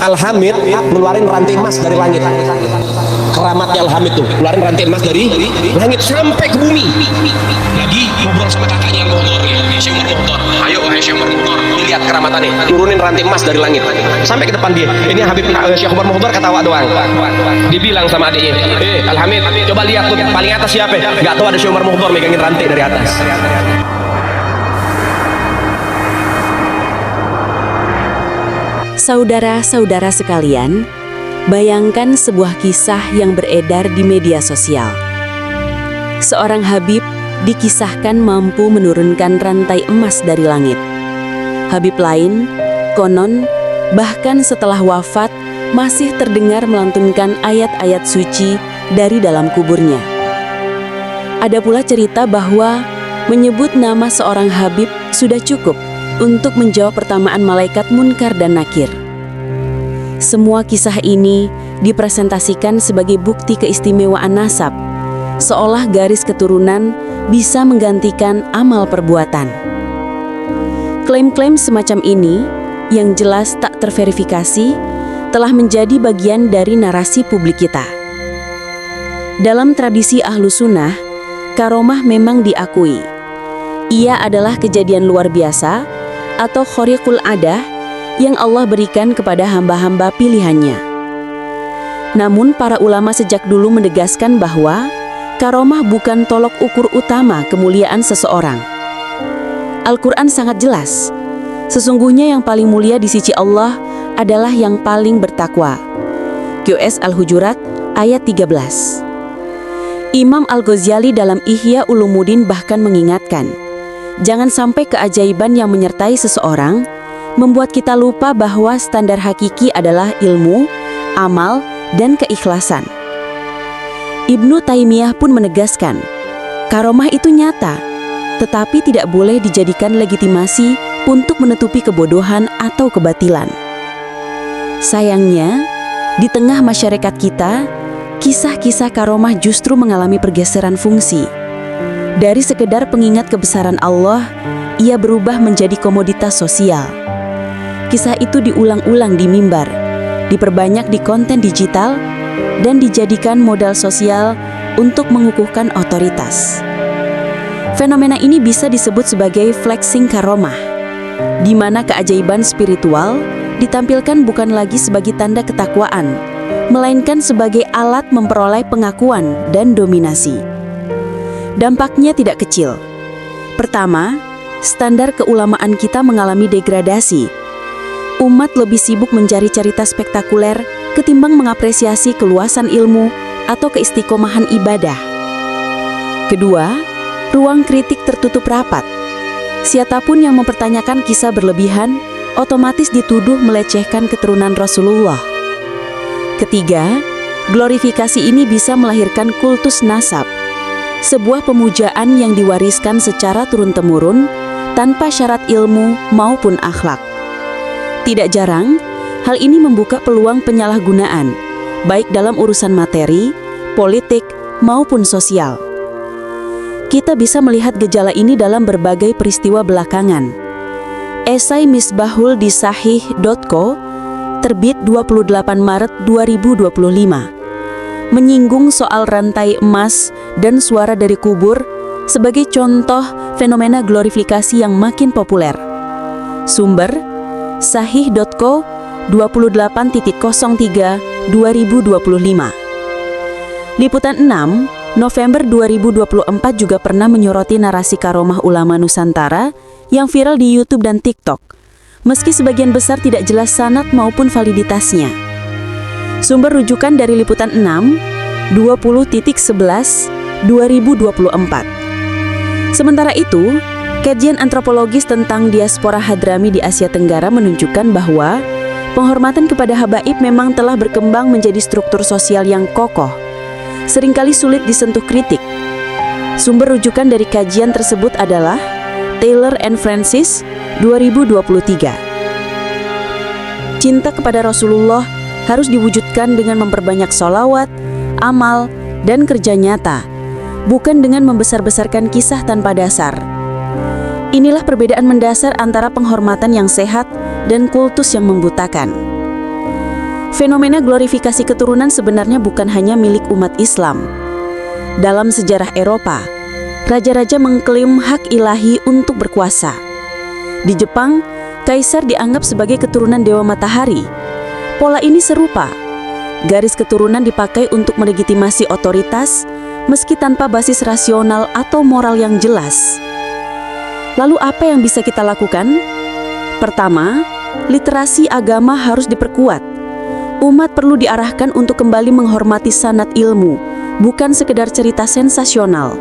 Al-Hamid ngeluarin rantai emas dari langit. Keramatnya Al-Hamid tuh ngeluarin rantai emas dari langit sampai ke bumi. Lagi ngobrol sama kakaknya Al-Muhdhar, Syekh Umar Muhdhar. Ayo wahai Syekh Umar Muhdhar, lihat keramatannya, turunin rantai emas dari langit sampai ke depan dia. Ini Habib Syekh Umar Muhdhar ketawa doang. Dibilang sama adiknya, Al-Hamid, coba lihat tuh paling atas siapa? Gak tahu ada Syekh Umar Muhdhar megangin rantai dari atas. Saudara-saudara sekalian, bayangkan sebuah kisah yang beredar di media sosial. Seorang Habib dikisahkan mampu menurunkan rantai emas dari langit. Habib lain, konon, bahkan setelah wafat, masih terdengar melantunkan ayat-ayat suci dari dalam kuburnya. Ada pula cerita bahwa menyebut nama seorang Habib sudah cukup untuk menjawab pertamaan malaikat Munkar dan Nakir. Semua kisah ini dipresentasikan sebagai bukti keistimewaan nasab, seolah garis keturunan bisa menggantikan amal perbuatan. Klaim-klaim semacam ini, yang jelas tak terverifikasi, telah menjadi bagian dari narasi publik kita. Dalam tradisi Ahlus Sunnah, karomah memang diakui. Ia adalah kejadian luar biasa atau khariqul adah yang Allah berikan kepada hamba-hamba pilihannya. Namun para ulama sejak dulu menegaskan bahwa karomah bukan tolok ukur utama kemuliaan seseorang. Al-Quran sangat jelas, sesungguhnya yang paling mulia di sisi Allah adalah yang paling bertakwa. QS Al-Hujurat ayat 13. Imam Al-Ghazali dalam Ihya Ulumuddin bahkan mengingatkan, jangan sampai keajaiban yang menyertai seseorang membuat kita lupa bahwa standar hakiki adalah ilmu, amal, dan keikhlasan. Ibnu Taimiyah pun menegaskan, karomah itu nyata, tetapi tidak boleh dijadikan legitimasi untuk menutupi kebodohan atau kebatilan. Sayangnya, di tengah masyarakat kita, kisah-kisah karomah justru mengalami pergeseran fungsi. Dari sekedar pengingat kebesaran Allah, ia berubah menjadi komoditas sosial. Kisah itu diulang-ulang di mimbar, diperbanyak di konten digital, dan dijadikan modal sosial untuk mengukuhkan otoritas. Fenomena ini bisa disebut sebagai flexing karomah, di mana keajaiban spiritual ditampilkan bukan lagi sebagai tanda ketakwaan, melainkan sebagai alat memperoleh pengakuan dan dominasi. Dampaknya tidak kecil. Pertama, standar keulamaan kita mengalami degradasi. Umat lebih sibuk mencari cerita spektakuler ketimbang mengapresiasi keluasan ilmu atau keistiqomahan ibadah. Kedua, ruang kritik tertutup rapat. Siapapun yang mempertanyakan kisah berlebihan, otomatis dituduh melecehkan keturunan Rasulullah. Ketiga, glorifikasi ini bisa melahirkan kultus nasab, sebuah pemujaan yang diwariskan secara turun-temurun tanpa syarat ilmu maupun akhlak. Tidak jarang, hal ini membuka peluang penyalahgunaan, baik dalam urusan materi, politik, maupun sosial. Kita bisa melihat gejala ini dalam berbagai peristiwa belakangan. Esai Misbahul di Sahih.co, terbit 28 Maret 2025, menyinggung soal rantai emas dan suara dari kubur sebagai contoh fenomena glorifikasi yang makin populer. Sumber Sahih.co 28.03/2025. Liputan 6 November 2024 juga pernah menyoroti narasi karomah ulama Nusantara yang viral di YouTube dan TikTok, meski sebagian besar tidak jelas sanad maupun validitasnya. Sumber rujukan dari Liputan 6 20.11/2024. Sementara itu, kajian antropologis tentang diaspora Hadrami di Asia Tenggara menunjukkan bahwa penghormatan kepada habaib memang telah berkembang menjadi struktur sosial yang kokoh, seringkali sulit disentuh kritik. Sumber rujukan dari kajian tersebut adalah Taylor and Francis 2023. Cinta kepada Rasulullah harus diwujudkan dengan memperbanyak sholawat, amal, dan kerja nyata, bukan dengan membesar-besarkan kisah tanpa dasar. Inilah perbedaan mendasar antara penghormatan yang sehat dan kultus yang membutakan. Fenomena glorifikasi keturunan sebenarnya bukan hanya milik umat Islam. Dalam sejarah Eropa, raja-raja mengklaim hak ilahi untuk berkuasa. Di Jepang, kaisar dianggap sebagai keturunan dewa matahari. Pola ini serupa. Garis keturunan dipakai untuk melegitimasi otoritas, meski tanpa basis rasional atau moral yang jelas. Lalu apa yang bisa kita lakukan? Pertama, literasi agama harus diperkuat. Umat perlu diarahkan untuk kembali menghormati sanad ilmu, bukan sekedar cerita sensasional.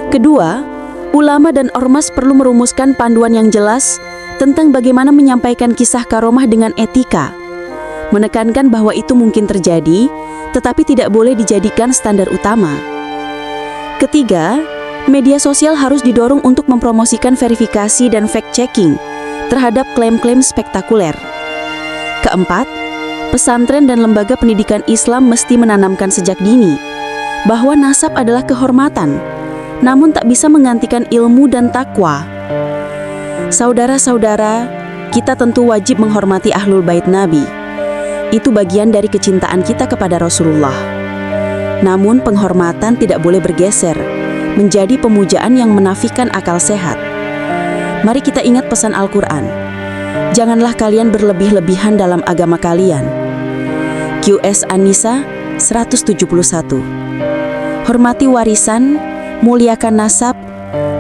Kedua, ulama dan ormas perlu merumuskan panduan yang jelas tentang bagaimana menyampaikan kisah karomah dengan etika. Menekankan bahwa itu mungkin terjadi, tetapi tidak boleh dijadikan standar utama. Ketiga, media sosial harus didorong untuk mempromosikan verifikasi dan fact-checking terhadap klaim-klaim spektakuler. Keempat, pesantren dan lembaga pendidikan Islam mesti menanamkan sejak dini bahwa nasab adalah kehormatan, namun tak bisa menggantikan ilmu dan takwa. Saudara-saudara, kita tentu wajib menghormati Ahlul Bait Nabi. Itu bagian dari kecintaan kita kepada Rasulullah. Namun penghormatan tidak boleh bergeser menjadi pemujaan yang menafikan akal sehat. Mari kita ingat pesan Al-Quran. Janganlah kalian berlebih-lebihan dalam agama kalian. QS An-Nisa 171. Hormati warisan, muliakan nasab,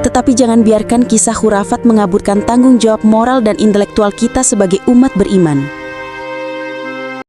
tetapi jangan biarkan kisah khurafat mengaburkan tanggung jawab moral dan intelektual kita sebagai umat beriman.